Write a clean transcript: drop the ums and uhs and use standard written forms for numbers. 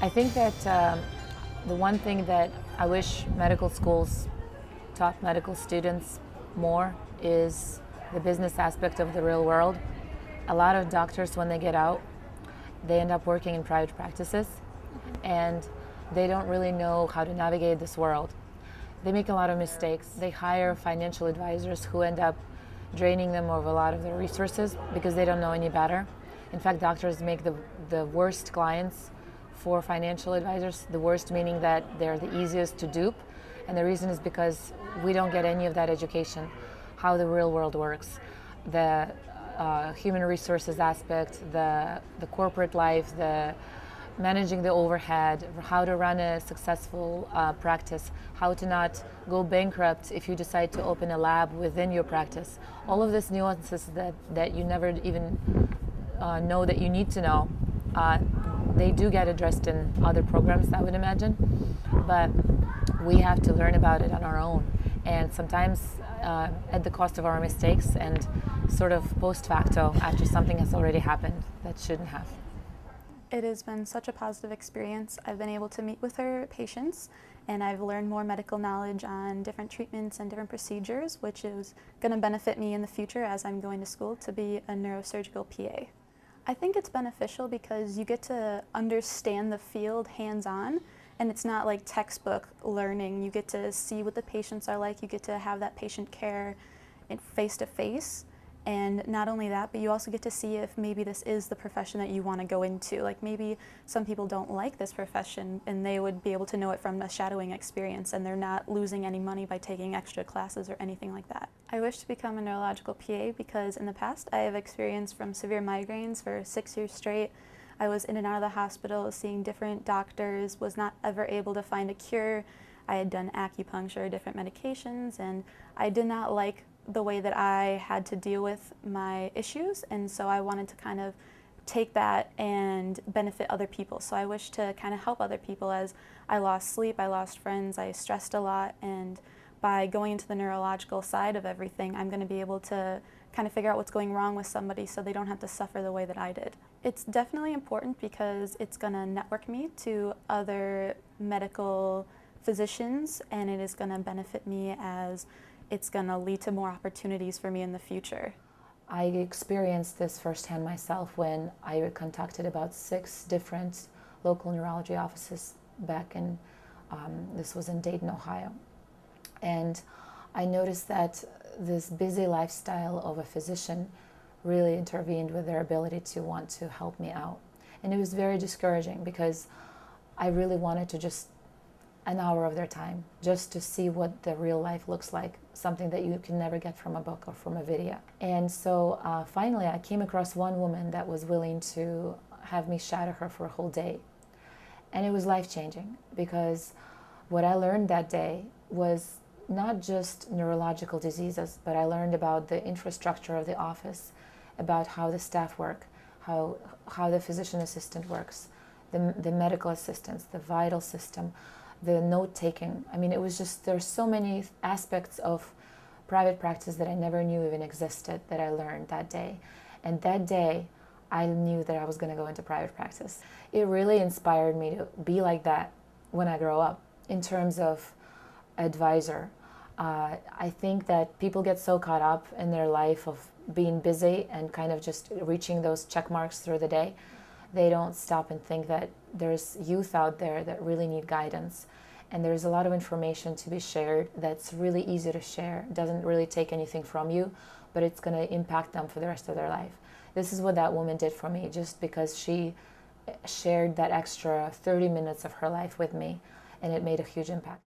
I think that the one thing that I wish medical schools taught medical students more is the business aspect of the real world. A lot of doctors, when they get out, they end up working in private practices, and they don't really know how to navigate this world. They make a lot of mistakes. They hire financial advisors who end up draining them of a lot of their resources because they don't know any better. In fact, doctors make the worst clients for financial advisors, the worst meaning that they're the easiest to dupe. And the reason is because we don't get any of that education, how the real world works, the human resources aspect, the corporate life, the managing the overhead, how to run a successful practice, how to not go bankrupt if you decide to open a lab within your practice. All of these nuances that you never even know that you need to know, they do get addressed in other programs, I would imagine, but we have to learn about it on our own, and sometimes at the cost of our mistakes and sort of post facto after something has already happened that shouldn't have. It has been such a positive experience. I've been able to meet with her patients, and I've learned more medical knowledge on different treatments and different procedures, which is going to benefit me in the future as I'm going to school to be a neurosurgical PA. I think it's beneficial because you get to understand the field hands-on, and it's not like textbook learning. You get to see what the patients are like, you get to have that patient care face-to-face. And not only that, but you also get to see if maybe this is the profession that you want to go into. Like maybe some people don't like this profession, and they would be able to know it from a shadowing experience, and they're not losing any money by taking extra classes or anything like that. I wish to become a neurological PA because in the past I have experienced from severe migraines for 6 years straight. I was in and out of the hospital seeing different doctors, was not ever able to find a cure. I had done acupuncture, different medications, and I did not like the way that I had to deal with my issues, and so I wanted to kind of take that and benefit other people. So I wish to kind of help other people as I lost sleep, I lost friends, I stressed a lot, and by going into the neurological side of everything, I'm going to be able to kind of figure out what's going wrong with somebody so they don't have to suffer the way that I did. It's definitely important because it's going to network me to other medical physicians, and it is going to benefit me as it's going to lead to more opportunities for me in the future. I experienced this firsthand myself when I contacted about 6 different local neurology offices back in, this was in Dayton, Ohio. And I noticed that this busy lifestyle of a physician really intervened with their ability to want to help me out. And it was very discouraging because I really wanted to just an hour of their time just to see what the real life looks like, something that you can never get from a book or from a video. And so finally I came across one woman that was willing to have me shadow her for a whole day. And it was life-changing because what I learned that day was not just neurological diseases, but I learned about the infrastructure of the office, about how the staff work, how the physician assistant works, the medical assistants, the vital system, the note-taking. I mean, it was just, there's so many aspects of private practice that I never knew even existed that I learned that day. And that day, I knew that I was going to go into private practice. It really inspired me to be like that when I grow up in terms of advisor. I think that people get so caught up in their life of being busy and kind of just reaching those check marks through the day. They don't stop and think that there's youth out there that really need guidance. And there's a lot of information to be shared that's really easy to share. It doesn't really take anything from you, but it's going to impact them for the rest of their life. This is what that woman did for me, just because she shared that extra 30 minutes of her life with me, and it made a huge impact.